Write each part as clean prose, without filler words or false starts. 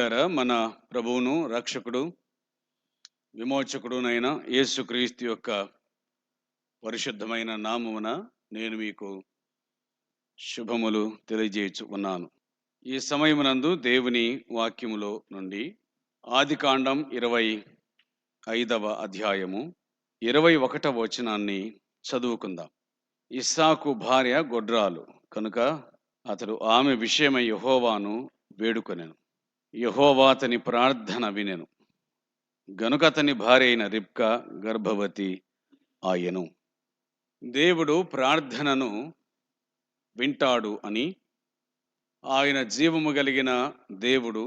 ప్రియులారా, మన ప్రభువును రక్షకుడు విమోచకుడునైన యేసుక్రీస్తు యొక్క పరిశుద్ధమైన నామమున నేను మీకు శుభములు తెలియజేయచ్చు ఉన్నాను. ఈ సమయమునందు దేవుని వాక్యములో నుండి ఆదికాండం 25వ అధ్యాయము 21వ వచనాన్ని చదువుకుందాం. ఇస్సాకు భార్య గొడ్రాలు కనుక అతడు ఆమె విషయమై యెహోవాను వేడుకొనెను. యెహోవా అతని ప్రార్థన వినెను గనుక అతని భార్య అయిన రిబ్కా గర్భవతి ఆయెను. దేవుడు ప్రార్థనను వింటాడు అని, ఆయన జీవము కలిగిన దేవుడు,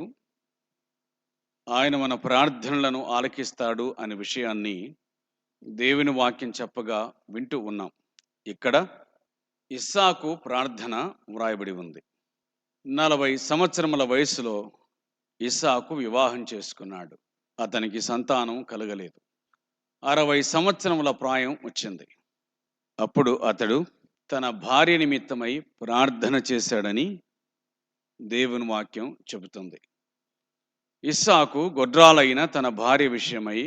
ఆయన మన ప్రార్థనలను ఆలకిస్తాడు అనే విషయాన్ని దేవుని వాక్యం చెప్పగా వింటూ ఉన్నాం. ఇక్కడ ఇస్సాకు ప్రార్థన వ్రాయబడి ఉంది. 40 సంవత్సరముల వయసులో ఇస్సాకు వివాహం చేసుకున్నాడు. అతనికి సంతానం కలగలేదు. 60 సంవత్సరముల ప్రాయం వచ్చింది. అప్పుడు అతడు తన భార్య నిమిత్తమై ప్రార్థన చేశాడని దేవుని వాక్యం చెబుతుంది. ఇస్సాకు గొడ్రాలైన తన భార్య విషయమై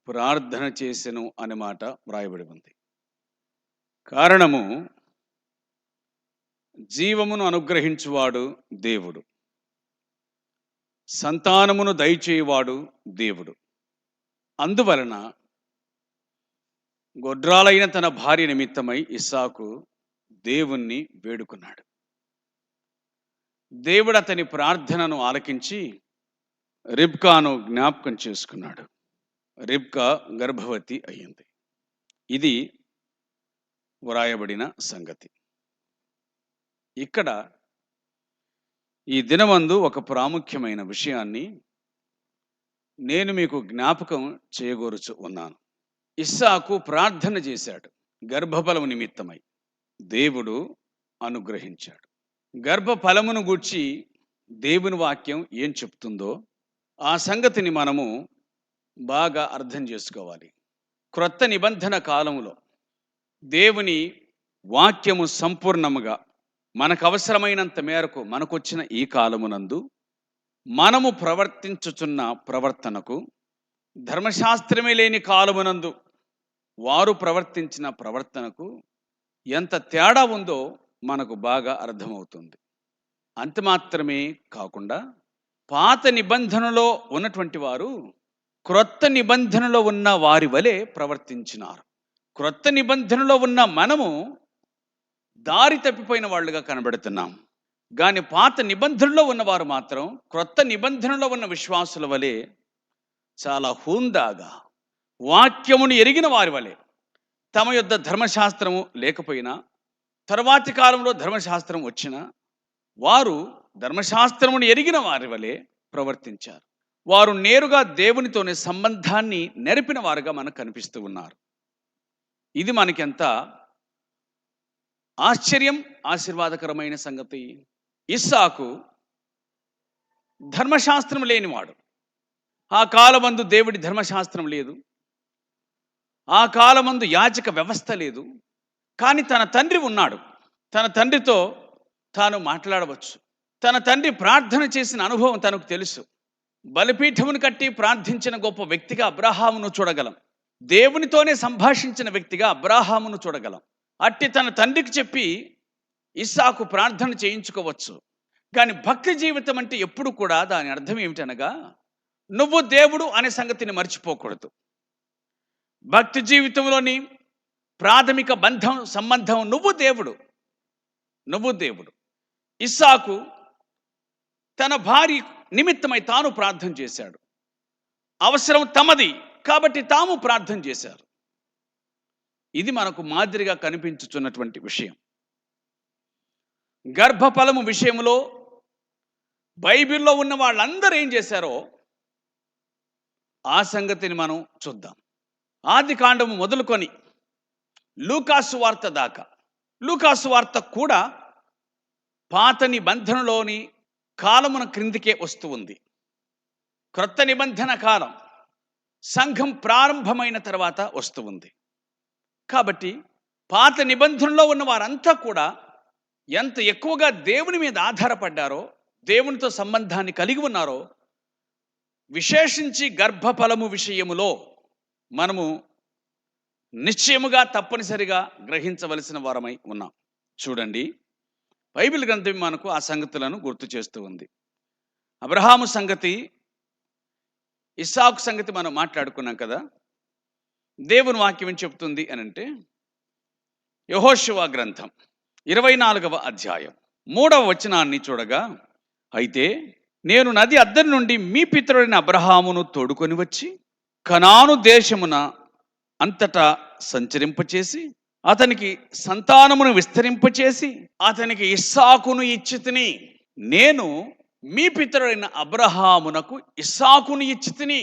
ప్రార్థన చేసెను అనే మాట వ్రాయబడి ఉంది. కారణము, జీవమును అనుగ్రహించువాడు దేవుడు, సంతానమును దయచేయువాడు దేవుడు. అందువలన గొడ్రాలైన తన భార్య నిమిత్తమై ఇస్సాకు దేవుణ్ణి వేడుకున్నాడు. దేవుడు అతని ప్రార్థనను ఆలకించి రిబ్కాను జ్ఞాపకం చేసుకున్నాడు. రిబ్కా గర్భవతి అయ్యింది. ఇది వ్రాయబడిన సంగతి. ఇక్కడ ఈ దినమందు ఒక ప్రాముఖ్యమైన విషయాన్ని నేను మీకు జ్ఞాపకం చేయగోరుచు ఉన్నాను. ఇస్సాకు ప్రార్థన చేశాడు. గర్భఫలము నిమిత్తమై దేవుడు అనుగ్రహించాడు. గర్భఫలమును గూర్చి దేవుని వాక్యం ఏం చెప్తుందో ఆ సంగతిని మనము బాగా అర్థం చేసుకోవాలి. క్రొత్త నిబంధన కాలములో దేవుని వాక్యము సంపూర్ణముగా మనకు అవసరమైనంత మేరకు మనకొచ్చిన ఈ కాలమునందు మనము ప్రవర్తించుచున్న ప్రవర్తనకు, ధర్మశాస్త్రమే లేని కాలమునందు వారు ప్రవర్తించిన ప్రవర్తనకు ఎంత తేడా ఉందో మనకు బాగా అర్థమవుతుంది. అంత మాత్రమే కాకుండా పాత నిబంధనలో ఉన్నటువంటి వారు క్రొత్త నిబంధనలో ఉన్న వారి వలె ప్రవర్తించినారు. క్రొత్త నిబంధనలో ఉన్న మనము దారి తప్పిపోయిన వాళ్ళుగా కనబడుతున్నాం. కానీ పాత నిబంధనలో ఉన్నవారు మాత్రం క్రొత్త నిబంధనలో ఉన్న విశ్వాసుల వలె చాలా హుందాగా, వాక్యమును ఎరిగిన వారి వలె, తమ యొద్ద ధర్మశాస్త్రము లేకపోయినా తర్వాతి కాలంలో ధర్మశాస్త్రం వచ్చినా వారు ధర్మశాస్త్రమును ఎరిగిన వారి వలె ప్రవర్తించారు. వారు నేరుగా దేవునితోనే సంబంధాన్ని నెరపిన వారుగా మనకు కనిపిస్తూ ఉన్నారు. ఇది మనకెంత ఆశ్చర్యం, ఆశీర్వాదకరమైన సంగతి. ఇస్సాకు ధర్మశాస్త్రం లేనివాడు. ఆ కాలమందు దేవుడి ధర్మశాస్త్రం లేదు. ఆ కాలమందు యాజక వ్యవస్థ లేదు. కానీ తన తండ్రి ఉన్నాడు. తన తండ్రితో తాను మాట్లాడవచ్చు. తన తండ్రి ప్రార్థన చేసిన అనుభవం తనకు తెలుసు. బలిపీఠమును కట్టి ప్రార్థించిన గొప్ప వ్యక్తిగా అబ్రాహామును చూడగలం. దేవునితోనే సంభాషించిన వ్యక్తిగా అబ్రాహామును చూడగలం. అట్టి తన తండ్రికి చెప్పి ఇస్సాకు ప్రార్థన చేయించుకోవచ్చు. కానీ భక్తి జీవితం అంటే ఎప్పుడు కూడా దాని అర్థం ఏమిటనగా, నువ్వు దేవుడు అనే సంగతిని మర్చిపోకూడదు. భక్తి జీవితంలోని ప్రాథమిక సంబంధం నువ్వు దేవుడు. ఇస్సాకు తన భార్య నిమిత్తమై తాను ప్రార్థన చేశాడు. అవసరం తమది కాబట్టి తాము ప్రార్థన చేశారు. ఇది మనకు మాదిరిగా కనిపించుచున్నటువంటి విషయం. గర్భఫలము విషయంలో బైబిల్లో ఉన్న వాళ్ళందరూ ఏం చేశారో ఆ సంగతిని మనం చూద్దాం. ఆది కాండము మొదలుకొని లూకాసు వార్త దాకా, లూకాసు వార్త కూడా పాత నిబంధనలోని కాలమున క్రిందికే వస్తూ ఉంది. క్రొత్త నిబంధన కాలం సంఘం ప్రారంభమైన తర్వాత వస్తూ ఉంది. కాబట్టి పాత నిబంధనలో ఉన్న వారంతా కూడా ఎంత ఎక్కువగా దేవుని మీద ఆధారపడ్డారో, దేవునితో సంబంధాన్ని కలిగి ఉన్నారో విశేషించి గర్భఫలము విషయములో మనము నిశ్చయముగా తప్పనిసరిగా గ్రహించవలసిన వారమై ఉన్నాం. చూడండి, బైబిల్ గ్రంథం మనకు ఆ సంగతులను గుర్తు చేస్తూ ఉంది. అబ్రహాము సంగతి, ఇస్సాకు సంగతి మనం మాట్లాడుకున్నాం కదా. దేవుని వాక్యం ఏం చెప్తుంది అని అంటే, యెహోషువ గ్రంథం 24వ అధ్యాయం 3వ వచనాన్ని చూడగా, అయితే నేను నది అద్దరి నుండి మీ పితరుడైన అబ్రహామును తోడుకొని వచ్చి కనాను దేశమున అంతటా సంచరింపచేసి అతనికి సంతానమును విస్తరింపచేసి అతనికి ఇస్సాకును ఇచ్చితిని. నేను మీ పితరుడైన అబ్రహామునకు ఇస్సాకును ఇచ్చితిని.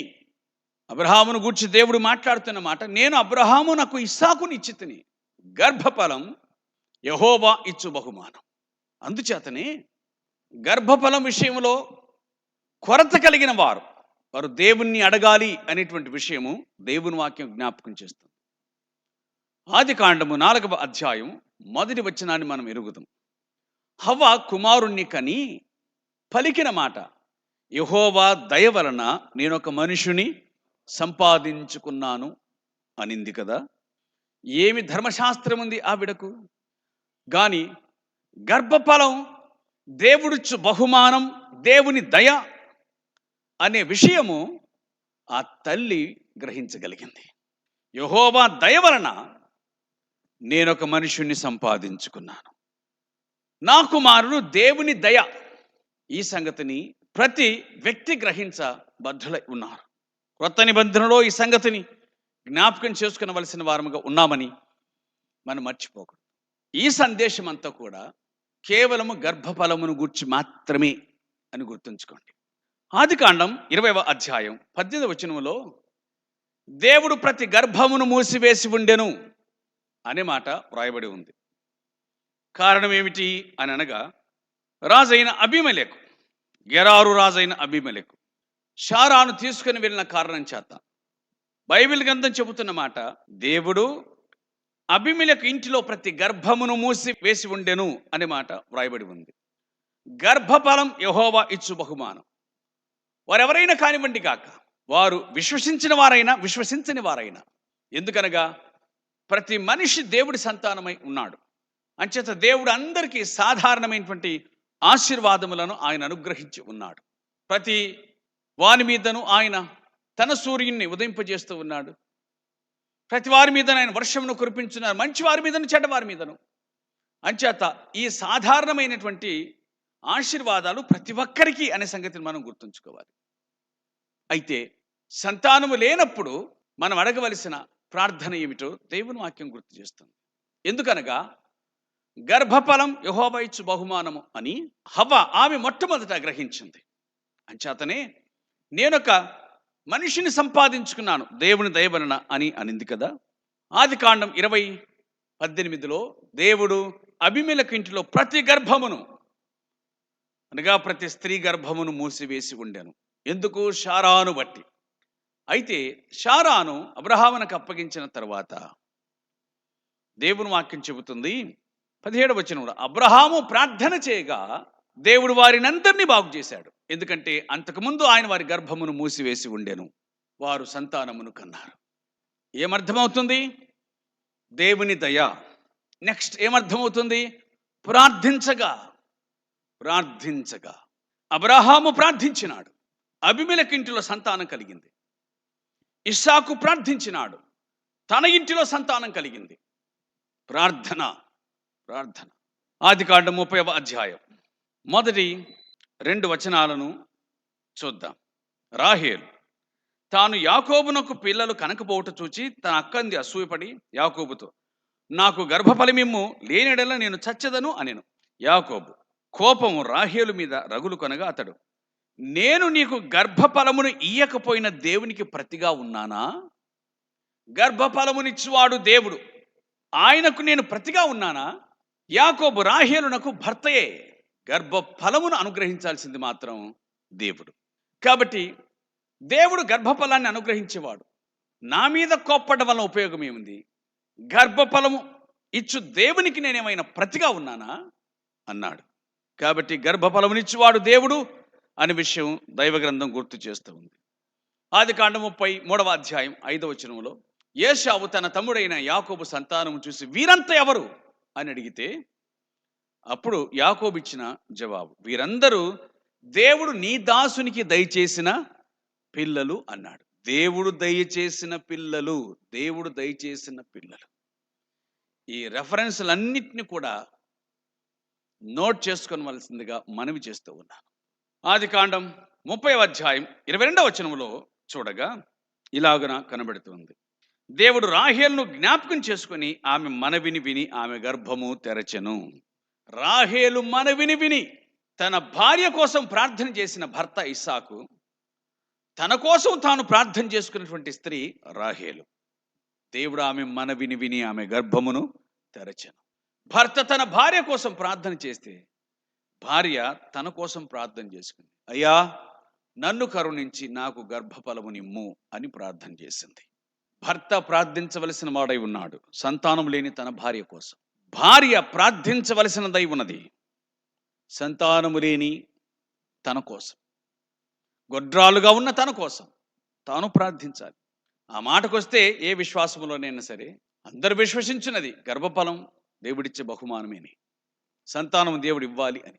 అబ్రహామును గూర్చి దేవుడు మాట్లాడుతున్న మాట, నేను అబ్రహామునకు ఇస్సాకును ఇచ్చితిని. గర్భఫలం యెహోవా ఇచ్చు బహుమానం. అందుచేతనే గర్భఫలం విషయంలో కొరత కలిగిన వారు దేవుణ్ణి అడగాలి అనేటువంటి విషయము దేవుని వాక్యం జ్ఞాపకం చేస్తుంది. ఆదికాండము 4వ అధ్యాయం 1వ వచనాన్ని మనం ఎరుగుదాం. హవ్వ కుమారుణ్ణి కని పలికిన మాట, యెహోవా దయ వలన నేను ఒక మనుషుని సంపాదించుకున్నాను అనింది కదా. ఏమి ధర్మశాస్త్రం ఉంది ఆవిడకు గాని గర్భఫలం దేవుడిచ్చు బహుమానం, దేవుని దయ అనే విషయము ఆ తల్లి గ్రహించగలిగింది. యెహోవా దయ వలన నేనొక మనుషుణ్ణి సంపాదించుకున్నాను, నా కుమారుడు దేవుని దయ. ఈ సంగతిని ప్రతి వ్యక్తి గ్రహించబద్ధులై ఉన్నారు. క్రొత్త నిబంధనలో ఈ సంగతిని జ్ఞాపకం చేసుకునవలసిన వారముగా ఉన్నామని మనం మర్చిపోకూడదు. ఈ సందేశం అంతా కూడా కేవలము గర్భఫలమును గూర్చి మాత్రమే అని గుర్తుంచుకోండి. ఆదికాండం 20వ అధ్యాయం 18వ వచనములో దేవుడు ప్రతి గర్భమును మూసివేసి ఉండెను అనే మాట వ్రాయబడి ఉంది. కారణం ఏమిటి అని అనగా, రాజైన అబీమెలెకు, గెరారు రాజైన అబీమెలెకు షారాను తీసుకుని వెళ్ళిన కారణం చేత బైబిల్ గ్రంథం చెబుతున్న మాట, దేవుడు అబీమెలెకు ఇంటిలో ప్రతి గర్భమును మూసి వేసి ఉండెను అనే మాట వ్రాయబడి ఉంది. గర్భఫలం యెహోవా ఇచ్చు బహుమానం. వారెవరైనా కానివ్వండి కాక, వారు విశ్వసించిన వారైనా విశ్వసించని వారైనా, ఎందుకనగా ప్రతి మనిషి దేవుడి సంతానమై ఉన్నాడు. అంచేత దేవుడు అందరికీ సాధారణమైనటువంటి ఆశీర్వాదములను ఆయన అనుగ్రహించి ఉన్నాడు. ప్రతి వారి మీదను ఆయన తన సూర్యుని ఉదయింపజేస్తూ ఉన్నాడు. ప్రతి వారి మీద ఆయన వర్షమును కురిపించున్నారు, మంచి వారి మీదను చెడ్డవారి మీదను. అంచేత ఈ సాధారణమైనటువంటి ఆశీర్వాదాలు ప్రతి ఒక్కరికి అనే సంగతిని మనం గుర్తుంచుకోవాలి. అయితే సంతానము లేనప్పుడు మనం అడగవలసిన ప్రార్థన ఏమిటో దేవుని వాక్యం గుర్తు చేస్తుంది. ఎందుకనగా గర్భఫలం యెహోవా ఇచ్చు బహుమానము అని హవ్వ ఆమె మొట్టమొదట గ్రహించింది. అంచేతనే నేనొక మనిషిని సంపాదించుకున్నాను దేవుని దయ వలన అని అనింది కదా. ఆదికాండం 20:18లో దేవుడు అబీమెలెకు ఇంటిలో ప్రతి గర్భమును అనగా ప్రతి స్త్రీ గర్భమును మూసివేసి ఉండెను. ఎందుకు? షారాను బట్టి. అయితే షారాను అబ్రహామునకు అప్పగించిన తర్వాత దేవుని వాక్యం చెబుతుంది 17వ వచనంలో, అబ్రహాము ప్రార్థన చేయగా దేవుడు వారినందరినీ బాగు చేశాడు. ఎందుకంటే అంతకుముందు ఆయన వారి గర్భమును మూసివేసి ఉండెను, వారు సంతానమును కన్నారు. ఏమర్థమవుతుంది? దేవుని దయ. నెక్స్ట్ ఏమర్థమవుతుంది? ప్రార్థించగా అబ్రహాము ప్రార్థించినాడు, అబీమెలెకు ఇంటిలో సంతానం కలిగింది. ఇస్సాకు ప్రార్థించినాడు, తన ఇంటిలో సంతానం కలిగింది. ప్రార్థన. ఆదికాండం 30వ అధ్యాయం మొదటి 2 వచనాలను చూద్దాం. రాహేలు తాను యాకోబునకు పిల్లలు కనకపోవుట చూచి తన అక్కంది అసూయపడి యాకోబుతో, నాకు గర్భఫలమిమ్ము, లేనిడల నేను చచ్చెదను అనెను. యాకోబు కోపము రాహేలు మీద రగులు కొనగా అతడు, నేను నీకు గర్భఫలమును ఇయ్యకపోయిన దేవునికి ప్రతిగా ఉన్నానా? గర్భఫలమునిచ్చువాడు దేవుడు, ఆయనకు నేను ప్రతిగా ఉన్నానా? యాకోబు రాహేలునకు భర్తయే, గర్భఫలమును అనుగ్రహించాల్సింది మాత్రం దేవుడు. కాబట్టి దేవుడు గర్భఫలాన్ని అనుగ్రహించేవాడు. నా మీద కోప్పడం వల్ల ఉపయోగం ఏముంది? గర్భఫలము ఇచ్చు దేవునికి నేనేమైనా ప్రతిగా ఉన్నానా అన్నాడు. కాబట్టి గర్భఫలమునిచ్చువాడు దేవుడు అనే విషయం దైవ గ్రంథం గుర్తు చేస్తూ ఉంది. ఆదికాండం 33 ఏశావు తన తమ్ముడైన యాకోబు సంతానం చూసి వీరంతా ఎవరు అని అడిగితే అప్పుడు యాకోబు ఇచ్చిన జవాబు, వీరందరూ దేవుడు నీ దాసునికి దయచేసిన పిల్లలు అన్నాడు. దేవుడు దయచేసిన పిల్లలు, దేవుడు దయచేసిన పిల్లలు. ఈ రెఫరెన్స్లన్నిటిని కూడా నోట్ చేసుకోవలసిందిగా మనవి చేస్తూ ఉన్నాను. ఆదికాండం 30 చూడగా ఇలాగున కనబడుతుంది, దేవుడు రాహేలును జ్ఞాపకం చేసుకుని ఆమె మనవిని విని ఆమె గర్భము తెరచెను. రాహేలు మనవిని విని తన భార్య కోసం ప్రార్థన చేసిన భర్త ఇస్సాకు, తన కోసం తాను ప్రార్థన చేసుకున్నటువంటి స్త్రీ రాహేలు. దేవుడు ఆమె మనవిని విని ఆమె గర్భమును తెరచెను. భర్త తన భార్య కోసం ప్రార్థన చేస్తే భార్య తన కోసం ప్రార్థన చేసుకుంది. అయ్యా, నన్ను కరుణించి నాకు గర్భఫలము నిమ్ము అని ప్రార్థన చేసింది. భర్త ప్రార్థించవలసిన వాడై ఉన్నాడు సంతానం లేని తన భార్య కోసం. భార్య ప్రార్థించవలసినదై ఉన్నది సంతానము లేని తన కోసం. గొడ్రాలుగా ఉన్న తన కోసం తాను ప్రార్థించాలి. ఆ మాటకొస్తే ఏ విశ్వాసములోనైనా సరే అందరూ విశ్వసించినది గర్భఫలం దేవుడిచ్చే బహుమానమేని, సంతానం దేవుడు ఇవ్వాలి అని.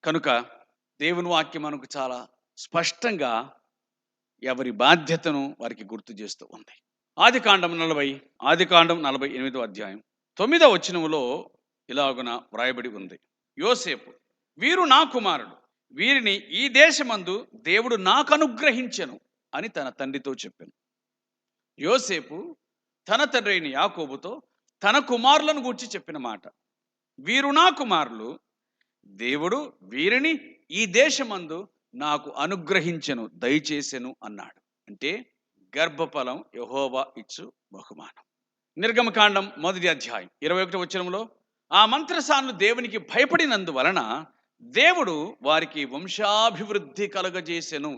కనుక దేవుని వాక్యం మనకు చాలా స్పష్టంగా ఎవరి బాధ్యతను వారికి గుర్తు చేస్తూ ఉంది. ఆదికాండం 48 ఇలాగున వ్రాయబడి ఉంది, యోసేపు, వీరు నా కుమారుడు, వీరిని ఈ దేశమందు దేవుడు నాకు అనుగ్రహించెను అని తన తండ్రితో చెప్పాను. యోసేపు తన తండ్రి అయిన యాకోబుతో తన కుమారులను గూర్చి చెప్పిన మాట, వీరు నా కుమారులు, దేవుడు వీరిని ఈ దేశమందు నాకు అనుగ్రహించెను, దయచేసెను అన్నాడు. అంటే గర్భఫలం యెహోవా ఇచ్చు బహుమానం. నిర్గమకాండం 1 ఆ మంత్రసానులు దేవునికి భయపడినందువలన దేవుడు వారికి వంశాభివృద్ధి కలగజేసెను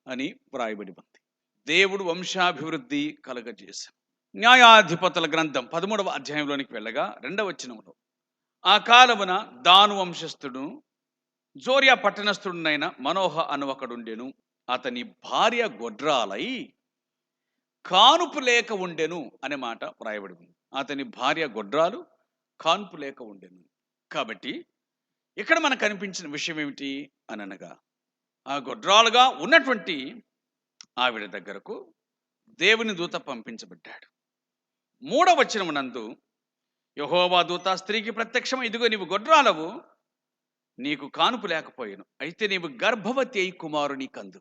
అని వ్రాయబడి ఉంది. దేవుడు వంశాభివృద్ధి కలగజేసెను. న్యాయాధిపతుల గ్రంథం 13 వెళ్ళగా 2 ఆ కాలమున దాను వంశస్థుడు జోరియా పట్టణస్థుడునైన మనోహ అను ఒకడుండెను. అతని భార్య గొడ్రాలై కానుపు లేక ఉండెను అనే మాట వ్రాయబడి ఉంది. అతని భార్య గొడ్రాలు కాన్పు లేక ఉండెను. కాబట్టి ఇక్కడ మనకు కనిపించిన విషయం ఏమిటి అని అనగా, ఆ గొడ్రాలుగా ఉన్నటువంటి ఆవిడ దగ్గరకు దేవుని దూత పంపించబడ్డాడు. 3 యెహోవా దూత స్త్రీకి ప్రత్యక్షం, ఇదిగో నీవు గొడ్రాలవు, నీకు కానుపు లేకపోయాను, అయితే నీవు గర్భవతి అయి కుమారుని కందు.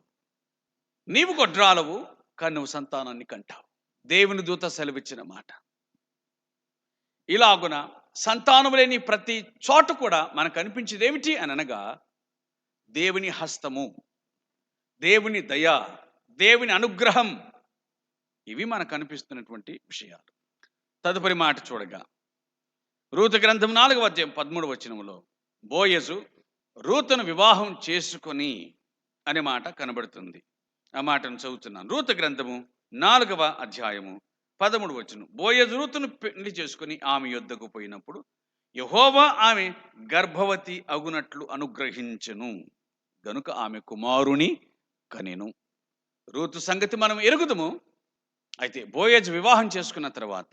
నీవు గొడ్రాలవు కానీ నువ్వు సంతానాన్ని కంటావు. దేవుని దూత సెలవిచ్చిన మాట. ఇలాగున సంతానం లేని ప్రతి చోట కూడా మనకు అనిపించేది ఏమిటి అని అనగా, దేవుని హస్తము, దేవుని దయ, దేవుని అనుగ్రహం, ఇవి మనకు అనిపిస్తున్నటువంటి విషయాలు. తదుపరి మాట చూడగా రూతు గ్రంథం 4 బోయజు రూతును వివాహం చేసుకొని అనే మాట కనబడుతుంది. ఆ మాటను చదువుతున్నాను. రూతు గ్రంథము 4 బోయజు రూతును పెళ్లి చేసుకుని ఆమె యొద్దకు పోయినప్పుడు యెహోవా ఆమె గర్భవతి అగునట్లు అనుగ్రహించెను, గనుక ఆమె కుమారుని కనెను. రూతు సంగతి మనం ఎరుగుదము. అయితే బోయజు వివాహం చేసుకున్న తర్వాత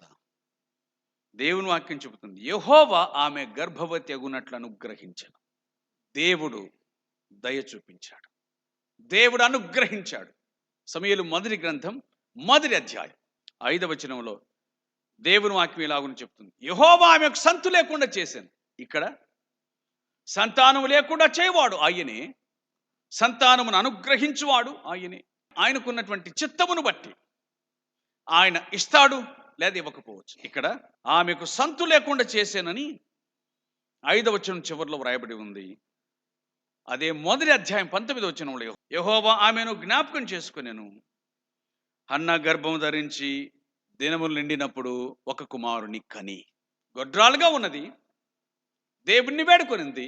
దేవుని వాక్యం చెబుతుంది, యెహోవా ఆమె గర్భవతి అగునట్లు అనుగ్రహించెను. దేవుడు దయ చూపించాడు, దేవుడు అనుగ్రహించాడు. సమూయేలు 1 గ్రంథం 1 దేవుని వాక్యం ఇలాగుని చెప్తుంది, యెహోవా ఆమెకు సంతు లేకుండా చేశాను. ఇక్కడ సంతానం లేకుండా చేయవాడు ఆయనే, సంతానమును అనుగ్రహించువాడు ఆయనే. ఆయనకున్నటువంటి చిత్తమును బట్టి ఆయన ఇస్తాడు లేదా ఇవ్వకపోవచ్చు. ఇక్కడ ఆమెకు సంతు లేకుండా చేశానని 5 చివరిలో వ్రాయబడి ఉంది. అదే 19 యెహోవా ఆమెను జ్ఞాపకం చేసుకునేను, హన్నా గర్భము ధరించి దినములు నిండినప్పుడు ఒక కుమారుని కని. గొడ్రాలుగా ఉన్నది, దేవుడిని వేడుకొనింది,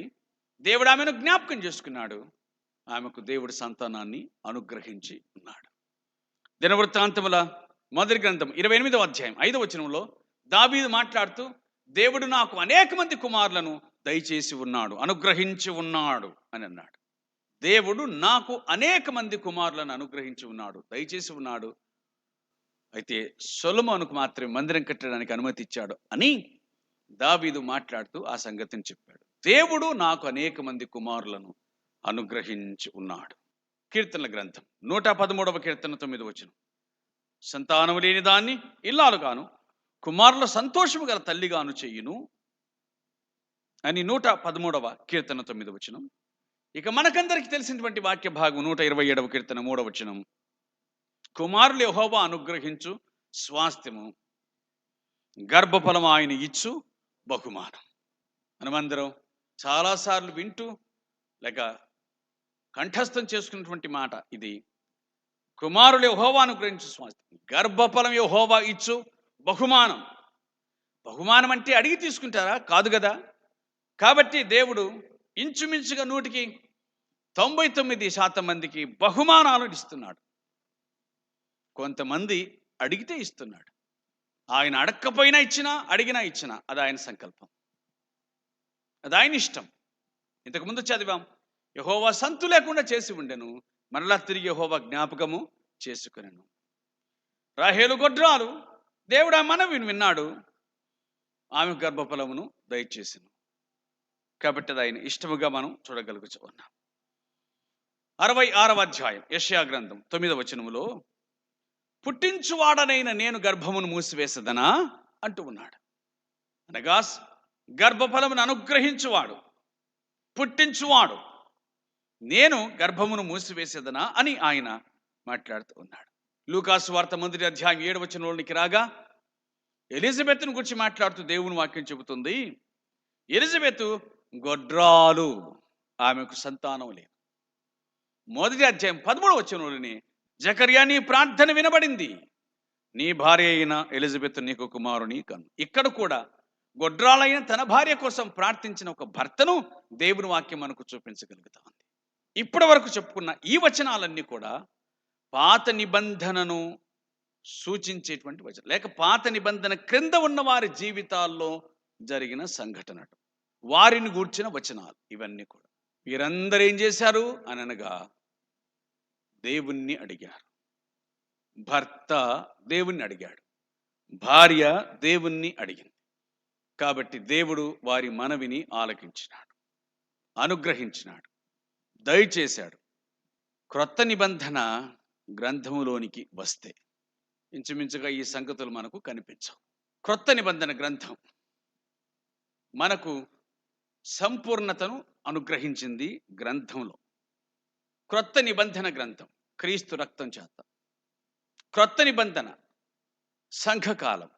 దేవుడు ఆమెను జ్ఞాపకం చేసుకున్నాడు, ఆమెకు దేవుడి సంతానాన్ని అనుగ్రహించి ఉన్నాడు. దినవృత్తాంతముల 1 గ్రంథం 28 దావీదు మాట్లాడుతూ, దేవుడు నాకు అనేక మంది కుమారులను దయచేసి ఉన్నాడు, అనుగ్రహించి ఉన్నాడు అని అన్నాడు. దేవుడు నాకు అనేక మంది కుమారులను అనుగ్రహించి ఉన్నాడు, దయచేసి ఉన్నాడు. అయితే సొలొమోనుకు మాత్రమే మందిరం కట్టడానికి అనుమతి ఇచ్చాడు అని దావీదు మాట్లాడుతూ ఆ సంగతిని చెప్పాడు. దేవుడు నాకు అనేక మంది కుమారులను అనుగ్రహించి ఉన్నాడు. కీర్తనల గ్రంథం 113వ కీర్తన 9వ వచనం. సంతానము లేని దాన్ని ఇల్లాలుగాను, కుమారుల సంతోషము గల తల్లిగాను చెయ్యును అని 113వ కీర్తన 9వ వచనం. ఇక మనకందరికి తెలిసినటువంటి వాక్య భాగం 127వ కీర్తన 3వ వచనం. కుమారులు యెహోవా అనుగ్రహించు స్వాస్థ్యము, గర్భఫలం ఆయన ఇచ్చు బహుమానం. మనమందరం చాలాసార్లు వింటూ లేక కంఠస్థం చేసుకున్నటువంటి మాట ఇది. కుమారులు యెహోవా అనుగ్రహించు స్వాస్థ్యం, గర్భఫలం యెహోవా ఇచ్చు బహుమానం. బహుమానం అంటే అడిగి తీసుకుంటారా? కాదు కదా. కాబట్టి దేవుడు ఇంచుమించుగా 99% మందికి బహుమానాలు ఇస్తున్నాడు. కొంతమంది అడిగితే ఇస్తున్నాడు. ఆయన అడక్కపోయినా ఇచ్చినా, అడిగినా ఇచ్చినా అది ఆయన సంకల్పం, అది ఆయన ఇష్టం. ఇంతకుముందు చదివాం, యెహోవా సంతు లేకుండా చేసి ఉండెను, మరలా తిరిగి యెహోవా జ్ఞాపకము చేసుకునేను. రాహేలు గొడ్రాలు, దేవుడు ఆ మనవిని విన్నాడు, ఆమె గర్భఫలమును దయచేసెను. కాబట్టి అది ఆయన ఇష్టముగా మనం చూడగలుగుతూ ఉన్నాం. 66వ అధ్యాయం యెషయా గ్రంథం 9వ వచనములో, పుట్టించువాడనైన నేను గర్భమును మూసివేసదనా అంటూ ఉన్నాడు. అనగా గర్భఫలమును అనుగ్రహించువాడు, పుట్టించువాడు, నేను గర్భమును మూసివేసేదనా అని ఆయన మాట్లాడుతూ ఉన్నాడు. లూకాసు వార్త 1వ అధ్యాయం 7వ వచనంలోనికి రాగా ఎలిజబెత్ను గురించి మాట్లాడుతూ దేవుని వాక్యం చెబుతుంది, ఎలిజబెత్ గొడ్రాలు, ఆమెకు సంతానం లేదు. 1వ అధ్యాయం 13వ వచనంలోని, జకర్యా నీ ప్రార్థన వినబడింది, నీ భార్య అయిన ఎలిజబెత్ నీకు కుమారుని కను. ఇక్కడ కూడా గొడ్రాలైన తన భార్య కోసం ప్రార్థించిన ఒక భర్తను దేవుని వాక్యం మనకు చూపించగలుగుతా ఉంది. ఇప్పటి వరకు చెప్పుకున్న ఈ వచనాలన్నీ కూడా పాత నిబంధనను సూచించేటువంటి వచనం, లేక పాత నిబంధన క్రింద ఉన్న వారి జీవితాల్లో జరిగిన సంఘటనలు, వారిని గూర్చిన వచనాలు ఇవన్నీ కూడా. వీరందరూ ఏం చేశారు అని అనగా దేవుణ్ణి అడిగారు. భర్త దేవుణ్ణి అడిగాడు, భార్య దేవుణ్ణి అడిగింది. కాబట్టి దేవుడు వారి మనవిని ఆలకించినాడు, అనుగ్రహించినాడు, దయచేశాడు. క్రొత్త నిబంధన గ్రంథములోనికి వస్తే ఇంచుమించుగా ఈ సంగతులు మనకు కనిపించవు. క్రొత్త నిబంధన గ్రంథం మనకు సంపూర్ణతను అనుగ్రహించింది. గ్రంథంలో క్రొత్త నిబంధన గ్రంథం క్రీస్తు రక్తం చేత, క్రొత్త నిబంధన సంఘకాలం,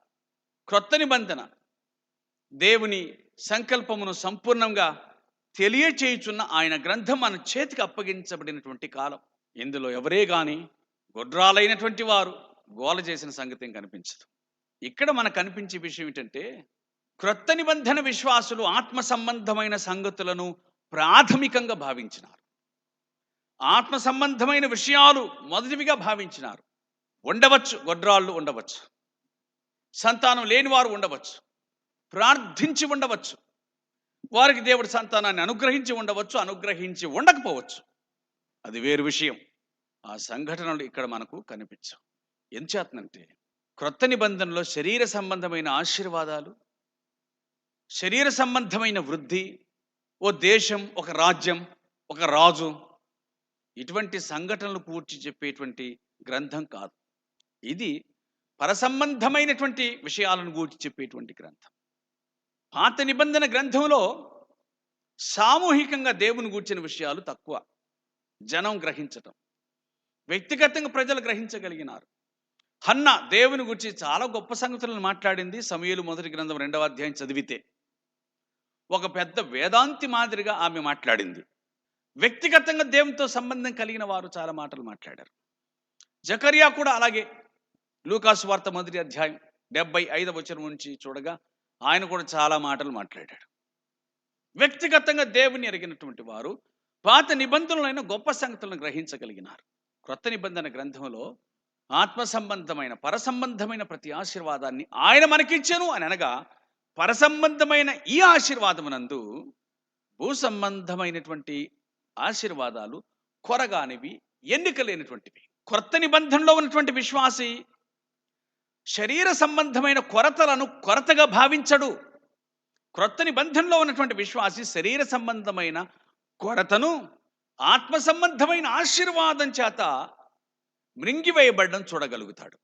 క్రొత్త నిబంధన దేవుని సంకల్పమును సంపూర్ణంగా తెలియచేయుచున్న ఆయన గ్రంథం మన చేతికి అప్పగించబడినటువంటి కాలం. ఇందులో ఎవరే గాని గొడ్రాలైనటువంటి వారు గోల చేసిన సంగతి ఏం కనిపించదు. ఇక్కడ మనకు కనిపించే విషయం ఏంటంటే, క్రొత్త నిబంధన విశ్వాసులు ఆత్మ సంబంధమైన సంగతులను ప్రాథమికంగా భావించినారు. ఆత్మ సంబంధమైన విషయాలు మొదటివిగా భావించినారు. ఉండవచ్చు, గొడ్రాళ్ళు ఉండవచ్చు, సంతానం లేనివారు ఉండవచ్చు, ప్రార్థించి ఉండవచ్చు, వారికి దేవుడి సంతానాన్ని అనుగ్రహించి ఉండవచ్చు, అనుగ్రహించి ఉండకపోవచ్చు, అది వేరు విషయం. ఆ సంఘటనలు ఇక్కడ మనకు కనిపించవు. ఎంచేతనంటే క్రొత్త నిబంధనలో శరీర సంబంధమైన ఆశీర్వాదాలు, శరీర సంబంధమైన వృద్ధి, ఓ దేశం, ఒక రాజ్యం, ఒక రాజు, ఇటువంటి సంఘటనలు పూర్తి చెప్పేటువంటి గ్రంథం కాదు. ఇది పరసంబంధమైనటువంటి విషయాలను గూర్చి చెప్పేటువంటి గ్రంథం. పాత నిబంధన గ్రంథంలో సామూహికంగా దేవుని గూర్చిన విషయాలు తక్కువ జనం గ్రహించటం, వ్యక్తిగతంగా ప్రజలు గ్రహించగలిగినారు. హన్న దేవుని గురించి చాలా గొప్ప సంగతులను మాట్లాడింది. సమూయేలు 1వ గ్రంథం 2వ అధ్యాయం చదివితే ఒక పెద్ద వేదాంతి మాదిరిగా ఆమె మాట్లాడింది. వ్యక్తిగతంగా దేవునితో సంబంధం కలిగిన వారు చాలా మాటలు మాట్లాడారు. జకర్యా కూడా అలాగే. లూకాసు వార్త 1వ అధ్యాయం 75వ వచనం నుంచి చూడగా ఆయన కూడా చాలా మాటలు మాట్లాడాడు. వ్యక్తిగతంగా దేవుని ఎరిగినటువంటి వారు పాత నిబంధనలైన గొప్ప సంగతులను గ్రహించగలిగినారు. క్రొత్త నిబంధన గ్రంథంలో ఆత్మ సంబంధమైన పరసంబంధమైన ప్రతి ఆశీర్వాదాన్ని ఆయన మనకిచ్చాను అని అనగా, పరసంబంధమైన ఈ ఆశీర్వాదమునందు భూ సంబంధమైనటువంటి ఆశీర్వాదాలు కొరగానివి, ఎన్నిక లేనటువంటివి. క్రొత్త నిబంధనలో ఉన్నటువంటి విశ్వాసి శరీర సంబంధమైన కొరతలను కొరతగా భావించడు. క్రొత్త నిబంధనలో ఉన్నటువంటి విశ్వాసి శరీర సంబంధమైన కొరతను ఆత్మ సంబంధమైన ఆశీర్వాదం చేత మృంగివేయబడడం చూడగలుగుతాడు.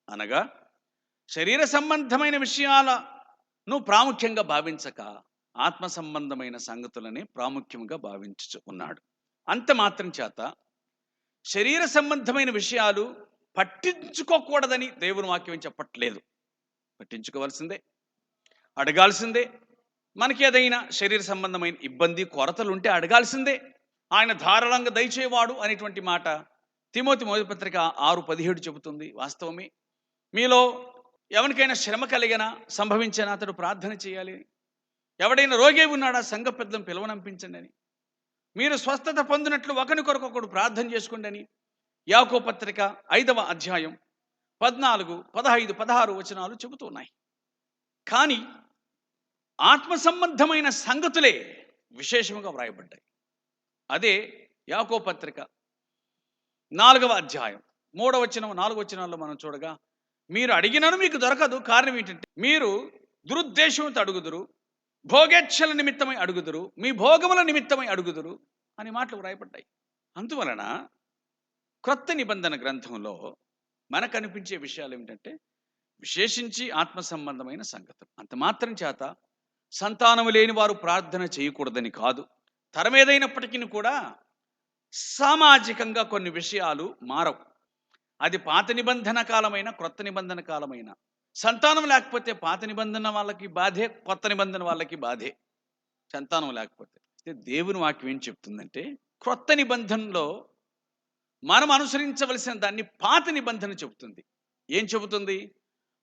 అనగా శరీర సంబంధమైన విషయాలను ప్రాముఖ్యంగా భావించక ఆత్మ సంబంధమైన సంగతులని ప్రాముఖ్యంగా భావించు ఉన్నాడు. అంత మాత్రం చేత శరీర సంబంధమైన విషయాలు పట్టించుకోకూడదని దేవుని వాక్యం చెప్పట్లేదు. పట్టించుకోవాల్సిందే, అడగాల్సిందే. మనకి ఏదైనా శరీర సంబంధమైన ఇబ్బంది కొరతలు ఉంటే అడగాల్సిందే. ఆయన ధారాళంగా దయచేవాడు అనేటువంటి మాట తిమోతి మొదటి పత్రిక 6:17 చెబుతుంది. వాస్తవమే. మీలో ఎవరికైనా శ్రమ కలిగినా సంభవించినా అతడు ప్రార్థన చేయాలి. ఎవడైనా రోగి ఉన్నాడా సంఘ పెద్దలను పిలువనంపించండి అని, మీరు స్వస్థత పొందినట్లు ఒకరి కొరకు ఒకడు ప్రార్థన చేసుకోండి అని యాకోబు పత్రిక 5వ అధ్యాయం 14, 15, 16 వచనాలు చెబుతూ ఉన్నాయి. కానీ ఆత్మ సంబంధమైన సంగతులే విశేషంగా వ్రాయబడ్డాయి. అదే యాకోబు పత్రిక 4వ అధ్యాయం 3వ వచనం, 4వ వచనాల్లో మనం చూడగా, మీరు అడిగినను మీకు దొరకదు. కారణం ఏంటంటే మీరు దురుద్దేశంతో అడుగుదురు, భోగేచ్ఛల నిమిత్తమై అడుగుదురు, మీ భోగముల నిమిత్తమై అడుగుదురు అనే మాటలు వ్రాయబడ్డాయి. అందువలన క్రొత్త నిబంధన గ్రంథంలో మనకు అనిపించే విషయాలు ఏమిటంటే విశేషించి ఆత్మ సంబంధమైన సంగతులు. అంత మాత్రం చేత సంతానము లేని వారు ప్రార్థన చేయకూడదని కాదు. తరమేదైనప్పటికీ కూడా సామాజికంగా కొన్ని విషయాలు మారవు. అది పాత నిబంధన కాలమైన క్రొత్త నిబంధన కాలమైన సంతానం లేకపోతే పాత నిబంధన వాళ్ళకి బాధే, కొత్త నిబంధన వాళ్ళకి బాధే. సంతానం లేకపోతే దేవుని వాక్యం ఏం చెప్తుందంటే, క్రొత్త నిబంధనలో మనం అనుసరించవలసిన దాన్ని పాత నిబంధన చెబుతుంది. ఏం చెబుతుంది?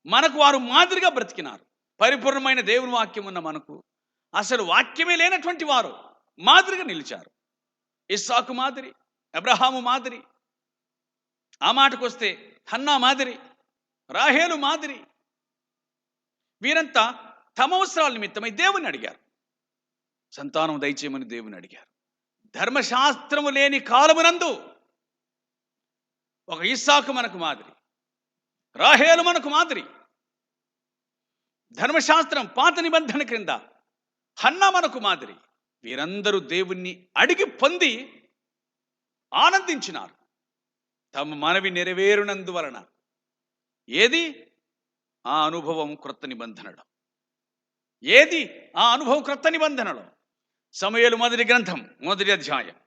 మనకు వారు మాదిరిగా బ్రతికినారు. పరిపూర్ణమైన దేవుని వాక్యం ఉన్న మనకు అసలు వాక్యమే లేనటువంటి వారు మాదిరిగా నిలిచారు. ఇస్సాకు మాదిరి, అబ్రహాము మాదిరి, ఆ మాటకు వస్తే హన్నా మాదిరి, రాహేలు మాదిరి, వీరంతా తమ అవసరాల నిమిత్తమై దేవుని అడిగారు. సంతానం దయచేయమని దేవుని అడిగారు. ధర్మశాస్త్రము లేని కాలమునందు ఒక ఇస్సాకు మనకు మాదిరి, రాహేలు మనకు మాదిరి. ధర్మశాస్త్రం పాత నిబంధన క్రింద హన్నా మనకు మాదిరి. వీరందరూ దేవుణ్ణి అడిగి పొంది ఆనందించినారు. తమ మనవి నెరవేరునందువలన. ఏది ఆ అనుభవం క్రొత్త నిబంధనలో? ఏది ఆ అనుభవం క్రొత్త నిబంధనలో? సమూయేలు మొదటి గ్రంథం 1వ అధ్యాయం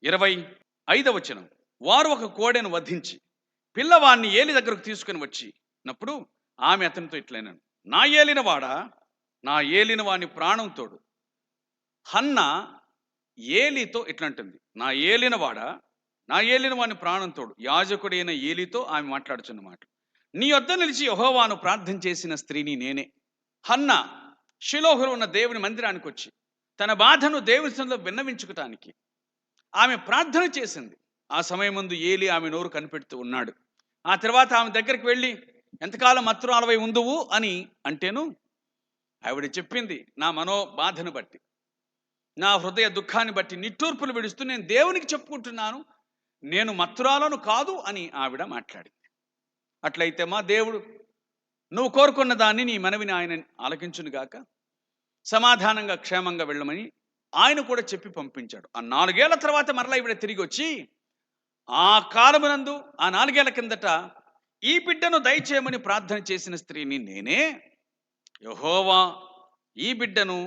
25వ వచనం. వారు ఒక కోడెను వధించి పిల్లవాడిని ఏలి దగ్గరకు తీసుకుని వచ్చినప్పుడు ఆమె అతనితో ఇట్లైనాను, నా ఏలినవాడా, నా ఏలిన వాని ప్రాణం తోడు. హన్న ఏలితో ఇట్లంటుంది, నా ఏలినవాడా, నా ఏలిన వాని ప్రాణం తోడు. యాజకుడైన ఏలితో ఆమె మాట్లాడుచున్న మాట, నీ వద్ద నిలిచి యెహోవాను ప్రార్థన చేసిన స్త్రీని నేనే. హన్న షిలోహులో ఉన్న దేవుని మందిరానికి వచ్చి తన బాధను దేవుని సన్నిధిలో విన్నవించుకోవటానికి ఆమె ప్రార్థన చేసింది. ఆ సమయం ముందు ఏలి ఆమె నోరు కనిపెడుతూ ఉన్నాడు. ఆ తర్వాత ఆమె దగ్గరికి వెళ్ళి, ఎంతకాలం మత్తురాలవై ఉందువు అని అంటేను ఆవిడ చెప్పింది, నా మనోబాధను బట్టి, నా హృదయ దుఃఖాన్ని బట్టి నిట్టూర్పులు విడుస్తూ నేను దేవునికి చెప్పుకుంటున్నాను, నేను మత్తురాలను కాదు అని ఆవిడ మాట్లాడింది. అట్లయితే మా దేవుడు నువ్వు కోరుకున్న దాన్ని, నీ మనవిని ఆయన ఆలకించును గాక, సమాధానంగా క్షేమంగా వెళ్ళమని ఆయన కూడా చెప్పి పంపించాడు. ఆ 4 ఏళ్ల తర్వాత మరలా ఈవిడ తిరిగి వచ్చి, ఆ కాలమునందు ఆ 4 ఏళ్ల కిందట ఈ బిడ్డను దయచేయమని ప్రార్థన చేసిన స్త్రీని నేనే. యెహోవా ఈ బిడ్డను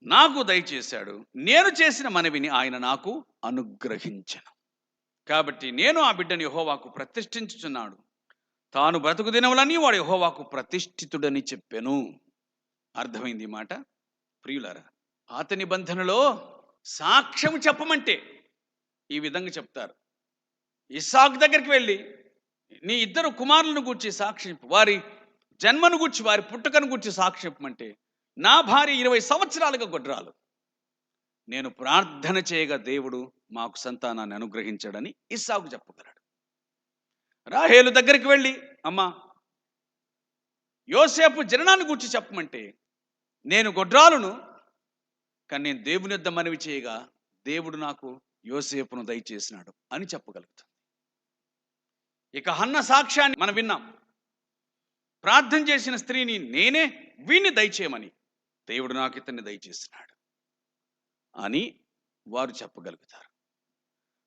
నాకు దయచేశాడు, నేను చేసిన మనవిని ఆయన నాకు అనుగ్రహించెను. కాబట్టి నేను ఆ బిడ్డను యెహోవాకు ప్రతిష్ఠించుచున్నాడు, తాను బ్రతుకు దినములని వాడు యెహోవాకు ప్రతిష్ఠితుడని చెప్పెను. అర్థమైంది మాట ప్రియులారా? పాత నిబంధనలో సాక్ష్యం చెప్పమంటే ఈ విధంగా చెప్తారు. ఇస్సాకు దగ్గరికి వెళ్ళి, నీ 2 కుమారులను గూర్చి సాక్ష్యం, వారి జన్మను గూర్చి, వారి పుట్టుకను గూర్చి సాక్ష్యం చెప్పమంటే, నా భార్య 20 సంవత్సరాలుగా గొడ్రాలు, నేను ప్రార్థన చేయగా దేవుడు మాకు సంతానాన్ని అనుగ్రహించాడని ఇస్సాకు చెప్పగలడు. రాహేలు దగ్గరికి వెళ్ళి, అమ్మా యోసేపు జననాన్ని గూర్చి చెప్పమంటే, నేను గొడ్రాలును కానీ నేను దేవుని యొద్ద మనవి చేయగా దేవుడు నాకు యోసేపును దయచేసినాడు అని చెప్పగలుగుతాం. ఇక హన్న సాక్ష్యాన్ని మనం విన్నాం. ప్రార్థన చేసిన స్త్రీని నేనే వీణ్ణి దయచేయమని, దేవుడు నాకు ఇతన్ని దయచేసినాడు అని వారు చెప్పగలుగుతారు.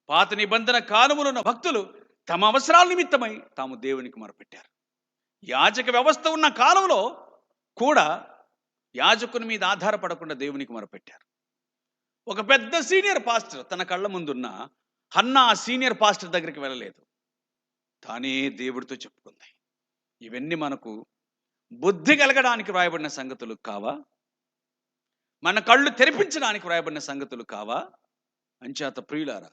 పాత నిబంధన కాలములో ఉన్న భక్తులు తమ అవసరాల నిమిత్తమై తాము దేవునికి మొరపెట్టారు. యాజక వ్యవస్థ ఉన్న కాలంలో కూడా యాజకుని మీద ఆధారపడకుండా దేవునికి మొరపెట్టారు. ఒక పెద్ద సీనియర్ పాస్టర్ తన కళ్ళ ముందున్న హన్నా ఆ సీనియర్ పాస్టర్ దగ్గరికి వెళ్ళలేదు, తానే దేవుడితో చెప్పుకుంది. ఇవన్నీ మనకు బుద్ధి కలగడానికి వ్రాయబడిన సంగతులు కావా? మన కళ్ళు తెరిపించడానికి వ్రాయబడిన సంగతులు కావా? అంచేత ప్రియులారా,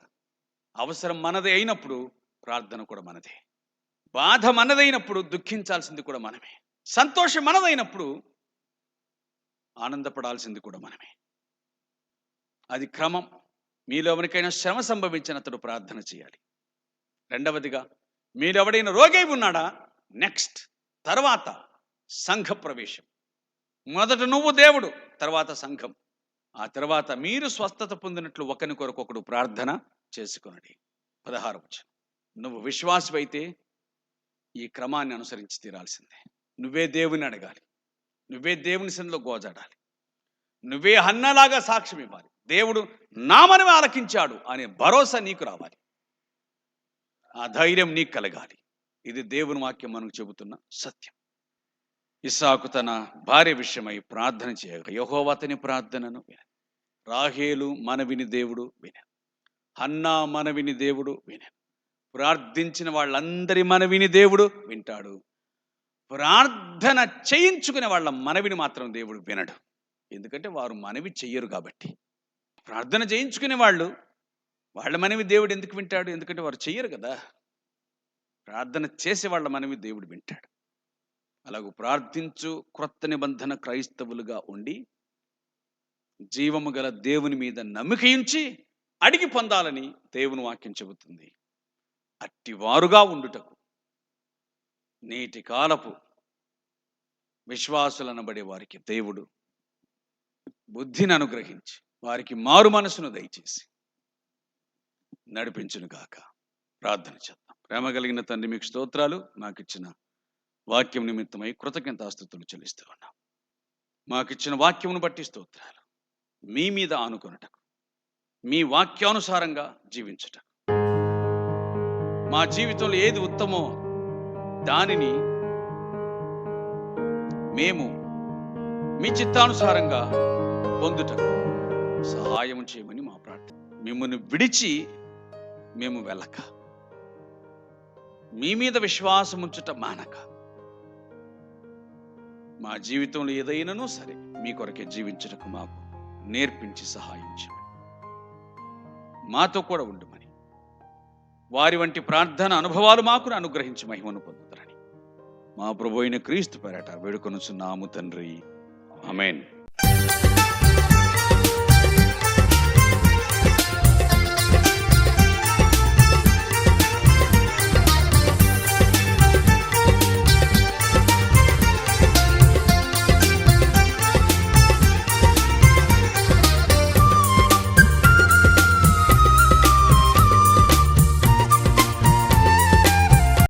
అవసరం మనదే అయినప్పుడు ప్రార్థన కూడా మనదే, బాధ మనదైనప్పుడు దుఃఖించాల్సింది కూడా మనమే, సంతోషం మనదైనప్పుడు ఆనందపడాల్సింది కూడా మనమే. అది క్రమం. మీలో ఎవరికైనా శ్రమ సంభవించిన అతడు ప్రార్థన చేయాలి. రెండవదిగా, మీరు ఎవడైనా రోగి ఉన్నాడా, నెక్స్ట్ తర్వాత సంఘ ప్రవేశం. మొదట నువ్వు దేవుడు, తర్వాత సంఘం, ఆ తర్వాత మీరు స్వస్థత పొందినట్లు ఒకరి కొరకు ఒకడు ప్రార్థన చేసుకొనండి. 16వ వచనం. నువ్వు విశ్వాసమైతే ఈ క్రమాన్ని అనుసరించి తీరాల్సిందే. నువ్వే దేవుని అడగాలి, నువ్వే దేవుని సన్నిధిలో గోజాడాలి, నువ్వే హన్నలాగా సాక్ష్యం ఇవ్వాలి. దేవుడు నా మనవి ఆలకించాడు అనే భరోసా నీకు రావాలి, ఆ ధైర్యం నీకు కలగాలి. ఇది దేవుని వాక్యం మనకు చెబుతున్న సత్యం. ఇస్సాకు తన భార్య విషయమై ప్రార్థన చేయగా యెహోవా అతని ప్రార్థనను వినెను. రాహేలు మనవిని దేవుడు వినెను. హన్నా మనవిని దేవుడు వినెను. ప్రార్థించిన వాళ్ళందరి మనవిని దేవుడు వింటాడు. ప్రార్థన చేయించుకునే వాళ్ళ మనవిని మాత్రం దేవుడు వినడు. ఎందుకంటే వారు మనవి చెయ్యరు కాబట్టి. ప్రార్థన చేయించుకునే వాళ్ళు వాళ్ళ మనవి దేవుడు ఎందుకు వింటాడు? ఎందుకంటే వారు చెయ్యరు కదా. ప్రార్థన చేసే వాళ్ళ మనవి దేవుడు వింటాడు. అలాగూ ప్రార్థించు క్రొత్త నిబంధన క్రైస్తవులుగా ఉండి జీవము గల దేవుని మీద నమ్మికయించి అడిగి పొందాలని దేవుని వాక్యం చెబుతుంది. అట్టివారుగా ఉండుటకు నేటి కాలపు విశ్వాసులనబడే వారికి దేవుడు బుద్ధిని అనుగ్రహించి వారికి మారు మనసును దయచేసి నడిపించును గాక. ప్రార్థన చేద్దాం. ప్రేమ కలిగిన తండ్రి, మీకు స్తోత్రాలు. మాకిచ్చిన వాక్యం నిమిత్తమై కృతజ్ఞతాస్తుతులు చెల్లిస్తూ ఉన్నాం. మాకిచ్చిన వాక్యమును బట్టి స్తోత్రాలు. మీ మీద ఆనుకొనుటకు, మీ వాక్యానుసారంగా జీవించుటకు, మా జీవితంలో ఏది ఉత్తమో దానిని మేము మీ చిత్తానుసారంగా పొందుటకు సహాయం చేయమని మా ప్రార్థన. మిమ్మల్ని విడిచి మేము వెళ్ళక, మీ మీద విశ్వాసం ఉంచుట మానక, మా జీవితంలో ఏదైనానూ సరే మీ కొరకే జీవించుటకు మాకు నేర్పించి సహాయం చేయమని, మాతో కూడా ఉండమని, వారి వంటి ప్రార్థన అనుభవాలు మాకు అనుగ్రహించి మహిమను పొందుతారని మా ప్రభువైన క్రీస్తు పేరట వేడుకొనుచున్నాము తండ్రి. ఆమేన్.